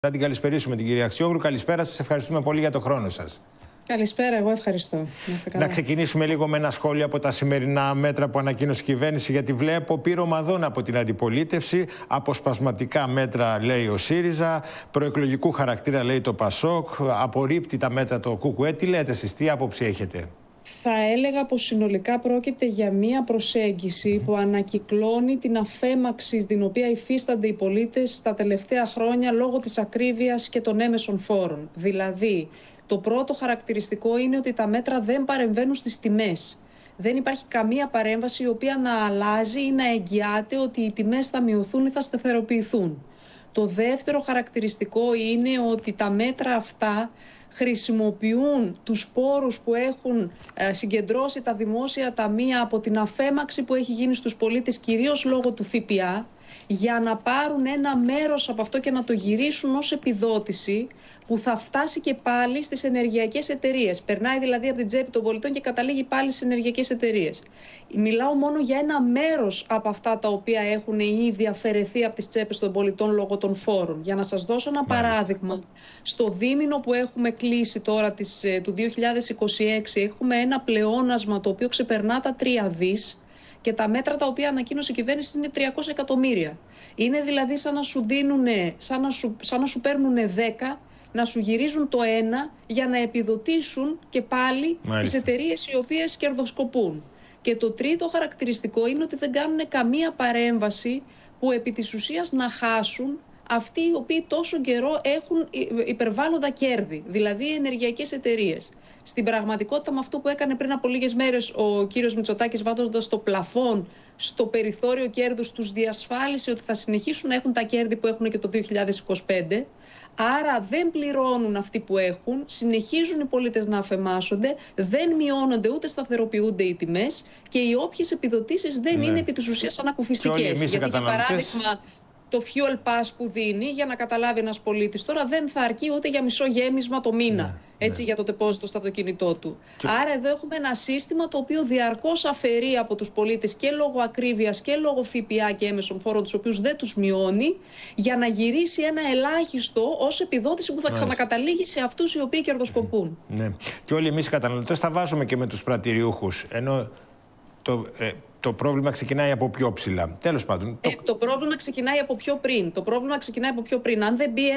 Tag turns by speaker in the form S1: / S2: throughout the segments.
S1: Θα την καλησπερίσουμε την κυρία Αξιόγλου. Καλησπέρα σας, ευχαριστούμε πολύ για το χρόνο σας.
S2: Καλησπέρα, εγώ ευχαριστώ.
S1: Να ξεκινήσουμε λίγο με ένα σχόλιο από τα σημερινά μέτρα που ανακοίνωσε η κυβέρνηση, γιατί βλέπω πείρωμα δών από την αντιπολίτευση. Αποσπασματικά μέτρα, λέει ο ΣΥΡΙΖΑ, προεκλογικού χαρακτήρα, λέει το ΠΑΣΟΚ, απορρίπτει τα μέτρα το ΚΚΕ. Τι λέτε εσείς, τι άποψη έχετε?
S2: Θα έλεγα πως συνολικά πρόκειται για μία προσέγγιση που ανακυκλώνει την αφέμαξη την οποία υφίστανται οι πολίτες τα τελευταία χρόνια λόγω της ακρίβειας και των έμεσων φόρων. Δηλαδή, το πρώτο χαρακτηριστικό είναι ότι τα μέτρα δεν παρεμβαίνουν στις τιμές. Δεν υπάρχει καμία παρέμβαση η οποία να αλλάζει ή να εγγυάται ότι οι τιμές θα μειωθούν ή θα σταθεροποιηθούν. Το δεύτερο χαρακτηριστικό είναι ότι τα μέτρα αυτά χρησιμοποιούν τους πόρους που έχουν συγκεντρώσει τα δημόσια ταμεία από την αφέμαξη που έχει γίνει στους πολίτες, κυρίως λόγω του ΦΠΑ, για να πάρουν ένα μέρος από αυτό και να το γυρίσουν ως επιδότηση που θα φτάσει και πάλι στις ενεργειακές εταιρείες. Περνάει δηλαδή από την τσέπη των πολιτών και καταλήγει πάλι στις ενεργειακές εταιρείες. Μιλάω μόνο για ένα μέρος από αυτά τα οποία έχουν ήδη αφαιρεθεί από τις τσέπες των πολιτών λόγω των φόρων. Για να σας δώσω ένα παράδειγμα, στο δίμηνο που έχουμε κλείσει τώρα του 2026 έχουμε ένα πλεόνασμα το οποίο ξεπερνά τα 3 δις. Και τα μέτρα τα οποία ανακοίνωσε η κυβέρνηση είναι 300 εκατομμύρια. Είναι δηλαδή σαν να σου δίνουνε, σαν να σου παίρνουνε 10, να σου γυρίζουν το 1 για να επιδοτήσουν και πάλι τις εταιρείες οι οποίες κερδοσκοπούν. Και το τρίτο χαρακτηριστικό είναι ότι δεν κάνουν καμία παρέμβαση που επί της ουσίας να χάσουν αυτοί οι οποίοι τόσο καιρό έχουν υπερβάλλοντα κέρδη, δηλαδή οι ενεργειακές εταιρείες. Στην πραγματικότητα, με αυτό που έκανε πριν από λίγες μέρες ο κύριος Μητσοτάκης, βάζοντας το πλαφόν στο περιθώριο κέρδους, τους διασφάλισε ότι θα συνεχίσουν να έχουν τα κέρδη που έχουν και το 2025. Άρα δεν πληρώνουν αυτοί που έχουν, συνεχίζουν οι πολίτες να αφεμάσονται, δεν μειώνονται ούτε σταθεροποιούνται οι τιμές και οι όποιες επιδοτήσεις δεν είναι επί της ουσίας ανακουφιστικές. Γιατί για παράδειγμα, το fuel pass που δίνει, για να καταλάβει ένας πολίτης τώρα, δεν θα αρκεί ούτε για μισό γέμισμα το μήνα, για το τεπόζιτο στο αυτοκίνητό του. Άρα εδώ έχουμε ένα σύστημα το οποίο διαρκώς αφαιρεί από τους πολίτες και λόγω ακρίβειας και λόγω ΦΠΑ και έμεσων φόρων, τους οποίους δεν τους μειώνει, για να γυρίσει ένα ελάχιστο ως επιδότηση που θα ξανακαταλήγει σε αυτούς οι οποίοι κερδοσκοπούν.
S1: Ναι. Και όλοι εμείς οι καταναλωτές θα βάζουμε και με τους πρατηριούχους, ενώ το πρόβλημα ξεκινάει από πιο ψηλά. Τέλος πάντων.
S2: Το πρόβλημα ξεκινάει από πιο πριν. Αν δεν μπει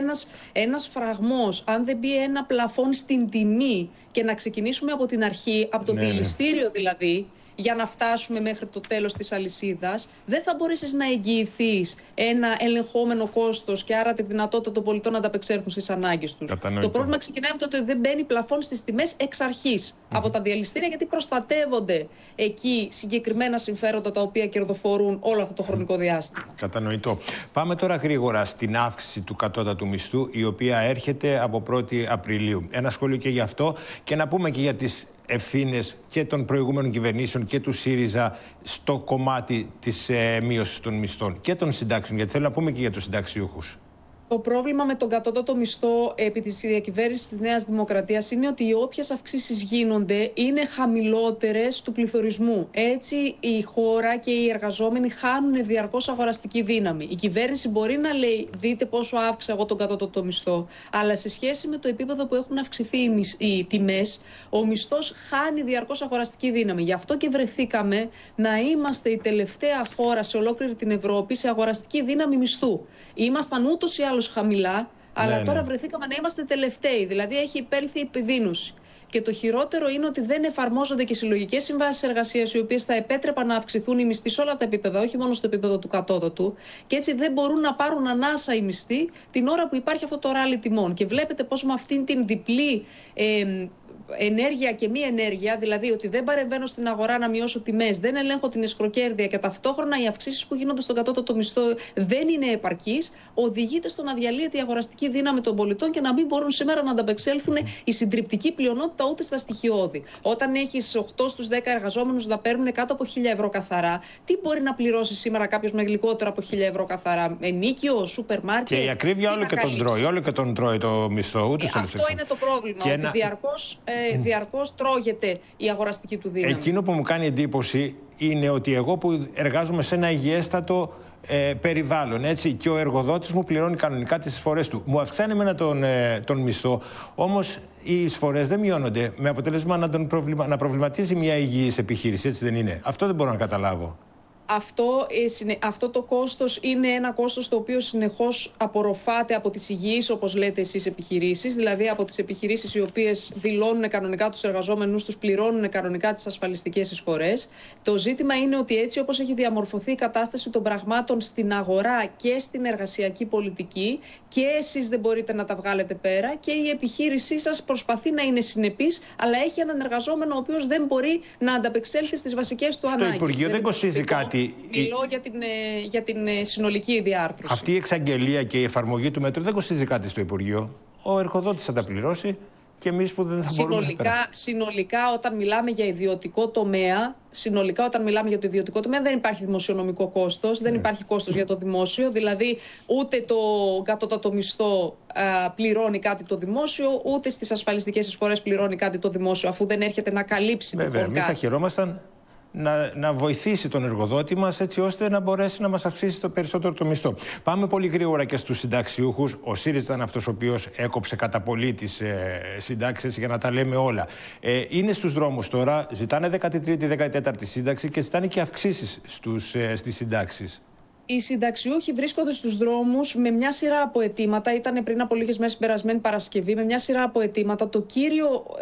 S2: ένας φραγμός, αν δεν μπει ένα πλαφόν στην τιμή και να ξεκινήσουμε από την αρχή, από το δηληστήριο δηλαδή, για να φτάσουμε μέχρι το τέλος της αλυσίδας, δεν θα μπορέσεις να εγγυηθείς ένα ελεγχόμενο κόστος και άρα τη δυνατότητα των πολιτών να ανταπεξέλθουν στις ανάγκες τους. Το πρόβλημα ξεκινάει από το ότι δεν μπαίνει πλαφόν στις τιμές εξ αρχής από τα διαλυστήρια, γιατί προστατεύονται εκεί συγκεκριμένα συμφέροντα τα οποία κερδοφορούν όλο αυτό το χρονικό διάστημα.
S1: Κατανοητό. Πάμε τώρα γρήγορα στην αύξηση του κατώτατου μισθού, η οποία έρχεται από 1η Απριλίου. Ένα σχόλιο και γι' αυτό και να πούμε και για τις ευθύνες και των προηγούμενων κυβερνήσεων και του ΣΥΡΙΖΑ στο κομμάτι της μείωσης των μισθών και των συντάξεων, γιατί θέλω να πούμε και για τους συνταξιούχους.
S2: Το πρόβλημα με τον κατώτατο μισθό επί της διακυβέρνησης της Νέας Δημοκρατίας είναι ότι οι όποιες αυξήσεις γίνονται είναι χαμηλότερες του πληθωρισμού. Έτσι η χώρα και οι εργαζόμενοι χάνουν διαρκώς αγοραστική δύναμη. Η κυβέρνηση μπορεί να λέει δείτε πόσο αύξησα εγώ τον κατώτατο μισθό, αλλά σε σχέση με το επίπεδο που έχουν αυξηθεί οι τιμές, ο μισθός χάνει διαρκώς αγοραστική δύναμη. Γι' αυτό και βρεθήκαμε να είμαστε η τελευταία χώρα σε ολόκληρη την Ευρώπη σε αγοραστική δύναμη μισθού. Ήμασταν ούτως ή άλλως χαμηλά, αλλά τώρα βρεθήκαμε να είμαστε τελευταίοι. Δηλαδή έχει υπέλθει η επιδείνωση. Και το χειρότερο είναι ότι δεν εφαρμόζονται και συλλογικές συμβάσεις εργασίας, οι οποίες θα επέτρεπαν να αυξηθούν οι μισθοί σε όλα τα επίπεδα, όχι μόνο στο επίπεδο του κατώτατου. Και έτσι δεν μπορούν να πάρουν ανάσα οι μισθοί την ώρα που υπάρχει αυτό το ράλι τιμών. Και βλέπετε πώς με αυτήν την διπλή ενέργεια και μη ενέργεια, δηλαδή ότι δεν παρεμβαίνω στην αγορά να μειώσω τιμές, δεν ελέγχω την εσχροκέρδεια και ταυτόχρονα οι αυξήσεις που γίνονται στον κατώτατο μισθό δεν είναι επαρκείς, οδηγείται στο να διαλύεται η αγοραστική δύναμη των πολιτών και να μην μπορούν σήμερα να ανταπεξέλθουν η συντριπτική πλειονότητα ούτε στα στοιχειώδη. Όταν έχεις 8 στους 10 εργαζόμενους να παίρνουν κάτω από 1.000 ευρώ καθαρά, τι μπορεί να πληρώσει σήμερα κάποιος με λιγότερο από 1.000 ευρώ καθαρά? Ενίκιο, σούπερ μάρκετ.
S1: Και η ακρίβεια όλο και τον τρώει το μισθό.
S2: Αυτό είναι το πρόβλημα. Ότι διαρκώς τρώγεται η αγοραστική του δύναμη.
S1: Εκείνο που μου κάνει εντύπωση είναι ότι εγώ που εργάζομαι σε ένα υγιέστατο περιβάλλον, έτσι, και ο εργοδότης μου πληρώνει κανονικά τις εισφορές του. Μου αυξάνει εμένα τον μισθό, όμως οι εισφορές δεν μειώνονται, με αποτέλεσμα να προβληματίζει μια υγιής επιχείρηση, έτσι δεν είναι? Αυτό δεν μπορώ να καταλάβω.
S2: Αυτό το κόστος είναι ένα κόστος το οποίο συνεχώς απορροφάται από τις υγιείς, όπως λέτε εσείς, επιχειρήσεις, δηλαδή από τις επιχειρήσεις οι οποίες δηλώνουν κανονικά τους εργαζόμενους τους, πληρώνουν κανονικά τις ασφαλιστικές εισφορές. Το ζήτημα είναι ότι έτσι όπως έχει διαμορφωθεί η κατάσταση των πραγμάτων στην αγορά και στην εργασιακή πολιτική, και εσείς δεν μπορείτε να τα βγάλετε πέρα και η επιχείρησή σας προσπαθεί να είναι συνεπής, αλλά έχει έναν εργαζόμενο ο οποίος δεν μπορεί να ανταπεξέλθει στις βασικές του ανάγκες.
S1: Στο Υπουργείο δεν κοστίζει κάτι.
S2: Μιλώ για την συνολική διάρθρωση.
S1: Αυτή η εξαγγελία και η εφαρμογή του μέτρου δεν κοστίζει κάτι στο Υπουργείο. Ο εργοδότης θα τα πληρώσει και εμείς που δεν θα μπορούμε να περάσουμε.
S2: Συνολικά, όταν μιλάμε για ιδιωτικό τομέα, το ιδιωτικό τομέα δεν υπάρχει δημοσιονομικό κόστος, δεν υπάρχει κόστος για το δημόσιο. Δηλαδή, ούτε το κατώτατο μισθό πληρώνει κάτι το δημόσιο, ούτε στις ασφαλιστικές εισφορές πληρώνει κάτι το δημόσιο, αφού δεν έρχεται να καλύψει το
S1: Βέβαια, εμείς θα χαιρόμασταν να βοηθήσει τον εργοδότη μας, έτσι ώστε να μπορέσει να μας αυξήσει το περισσότερο το μισθό. Πάμε πολύ γρήγορα και στους συνταξιούχους. Ο ΣΥΡΙΖΑ ήταν αυτός ο οποίος έκοψε κατά πολύ τις συντάξεις, για να τα λέμε όλα. Είναι στους δρόμους τώρα, ζητάνε 13η, 14η σύνταξη και ζητάνε και αυξήσεις στις συντάξεις.
S2: Οι συνταξιούχοι βρίσκονται στους δρόμους με μια σειρά από αιτήματα. Ήταν πριν από λίγες μέρες, περασμένη Παρασκευή, με μια σειρά από αιτήματα.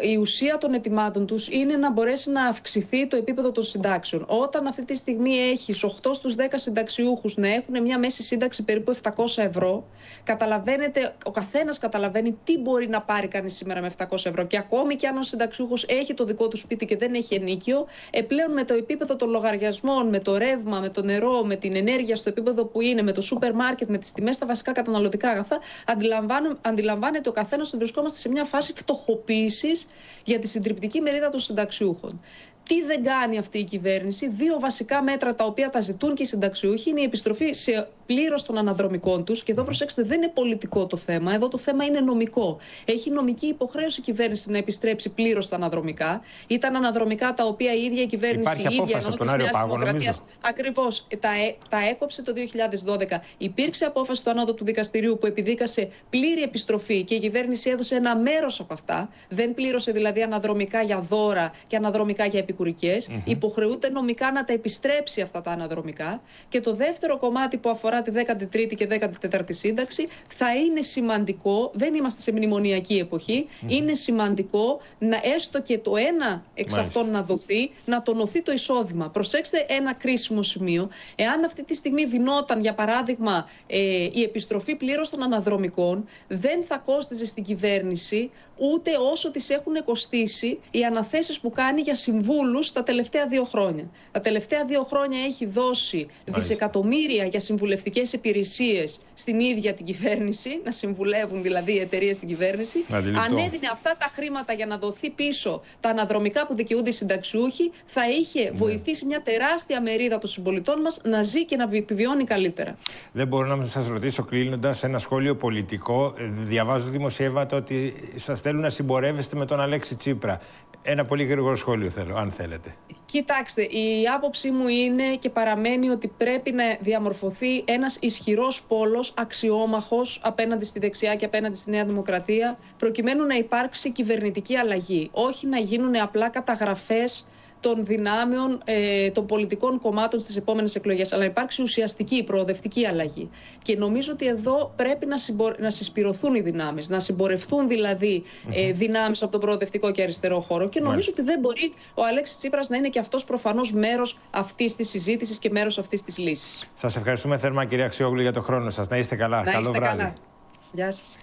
S2: Η ουσία των αιτημάτων τους είναι να μπορέσει να αυξηθεί το επίπεδο των συντάξεων. Όταν αυτή τη στιγμή έχεις 8 στους 10 συνταξιούχους να έχουν μια μέση σύνταξη περίπου 700 ευρώ, ο καθένας καταλαβαίνει τι μπορεί να πάρει κανείς σήμερα με 700 ευρώ. Και ακόμη και αν ο συνταξιούχος έχει το δικό του σπίτι και δεν έχει ενοίκιο, πλέον με το επίπεδο των λογαριασμών, με το ρεύμα, με το νερό, με την ενέργεια στο επίπεδο που είναι, με το σούπερ μάρκετ, με τις τιμές στα βασικά καταναλωτικά αγαθά, αντιλαμβάνεται ο καθένας ότι βρισκόμαστε σε μια φάση φτωχοποίησης για τη συντριπτική μερίδα των συνταξιούχων. Τι δεν κάνει αυτή η κυβέρνηση? Δύο βασικά μέτρα τα οποία τα ζητούν και οι συνταξιούχοι είναι η επιστροφή σε πλήρως των αναδρομικών τους. Και εδώ προσέξτε, δεν είναι πολιτικό το θέμα. Εδώ το θέμα είναι νομικό. Έχει νομική υποχρέωση η κυβέρνηση να επιστρέψει πλήρως τα αναδρομικά. Ήταν αναδρομικά τα οποία η ίδια η κυβέρνηση,
S1: η ίδια
S2: από τον Άριο Πάγο, ακριβώς τα έκοψε το 2012. Υπήρξε απόφαση του Ανώτατου Δικαστηρίου που επιδίκασε πλήρη επιστροφή και η κυβέρνηση έδωσε ένα μέρος από αυτά. Δεν πλήρωσε δηλαδή αναδρομικά για δώρα και αναδρομικά για επικουρικές. Υποχρεούται νομικά να τα επιστρέψει αυτά τα αναδρομικά. Και το δεύτερο κομμάτι που αφορά τη 13η και 14η σύνταξη θα είναι σημαντικό, δεν είμαστε σε μνημονιακή εποχή, είναι σημαντικό να έστω και το ένα εξ αυτών να δοθεί, να τονωθεί το εισόδημα. Προσέξτε ένα κρίσιμο σημείο. Εάν αυτή τη στιγμή δινόταν, για παράδειγμα, η επιστροφή πλήρως των αναδρομικών, δεν θα κόστιζε στην κυβέρνηση ούτε όσο τις έχουν κοστίσει οι αναθέσεις που κάνει για συμβούλους τα τελευταία 2 χρόνια. Τα τελευταία 2 χρόνια έχει δώσει δισεκατομμύρια για συμβουλευτικές υπηρεσίες στην ίδια την κυβέρνηση, να συμβουλεύουν δηλαδή οι εταιρείες στην κυβέρνηση. Αν έδινε αυτά τα χρήματα για να δοθεί πίσω τα αναδρομικά που δικαιούνται οι συνταξιούχοι, θα είχε βοηθήσει μια τεράστια μερίδα των συμπολιτών μας να ζει και να επιβιώνει καλύτερα.
S1: Δεν μπορώ να σας ρωτήσω, κλείνοντας, ένα σχόλιο πολιτικό. Διαβάζω δημοσιεύματα ότι σας θέλουν να συμπορεύεστε με τον Αλέξη Τσίπρα. Ένα πολύ γρήγορο σχόλιο θέλω, αν θέλετε.
S2: Κοιτάξτε, η άποψή μου είναι και παραμένει ότι πρέπει να διαμορφωθεί ένας ισχυρός πόλος, αξιόμαχος απέναντι στη δεξιά και απέναντι στη Νέα Δημοκρατία, προκειμένου να υπάρξει κυβερνητική αλλαγή. Όχι να γίνουν απλά καταγραφές των δυνάμεων των πολιτικών κομμάτων στις επόμενες εκλογές, αλλά υπάρξει ουσιαστική, προοδευτική αλλαγή. Και νομίζω ότι εδώ πρέπει να συσπηρωθούν οι δυνάμεις, να συμπορευτούν δηλαδή δυνάμεις από τον προοδευτικό και αριστερό χώρο. Και νομίζω ότι δεν μπορεί ο Αλέξης Τσίπρας να είναι και αυτός προφανώς μέρος αυτής της συζήτησης και μέρος αυτής της λύσης.
S1: Σας ευχαριστούμε θερμά, κυρία Αξιόγλου, για τον χρόνο σας. Να είστε καλά.
S2: Καλό βράδυ. Γεια σας.